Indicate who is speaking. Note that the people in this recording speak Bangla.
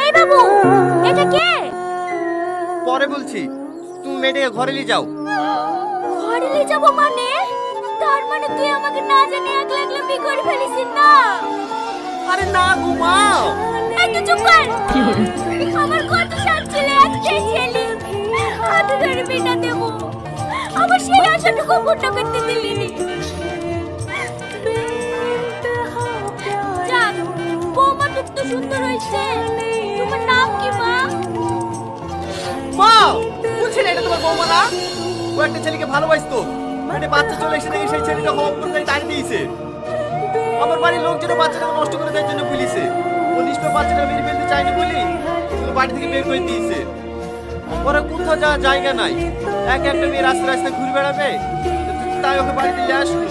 Speaker 1: এই বাবু, এটা কে?
Speaker 2: পরে বলছি, তুমি মেয়েটাকে ঘরে নিয়ে যাও।
Speaker 1: ঘরে নিয়ে যাবো মানে? তার মানে তুই আমাকে না জানি একলা একলা বিয়ে করে ফেলিস না?
Speaker 2: আরে না গো মা।
Speaker 1: এই তুই চুপ কর। আমার কত সাত ছেলে, একটাই ছেলে, হাতে ধরে বিনা দেবো, আমার সেই আশাটুকু পূর্ণ করতে দিলি নি। যাক, বৌমা তো সুন্দর হয়েছে। তোমার নাম কি মা?
Speaker 2: মা, বলছিলে এটা তোমার বৌমা না? ও একটা ছেলেকে ভালোবাসতো, মানে বাচ্চা চলে এসে দেখে সেই ছেলেটা হওয়া করে তাড়ি দিয়েছে। আমার বাড়ির লোকজন বাচ্চাটাকে নষ্ট করে দেওয়ার জন্য পুলিশে ও নিষ্পাপ বাচ্চাটা মেরে ফেলতে চায়নি বলি ওকে বাড়ি থেকে বের করে দিয়েছে। ওরা কোথাও যাওয়ার জায়গা নাই, এক একটা মেয়ে রাস্তায় রাস্তায় ঘুরে বেড়াবে, তাই ওকে বাড়িতে নিয়ে আসলো।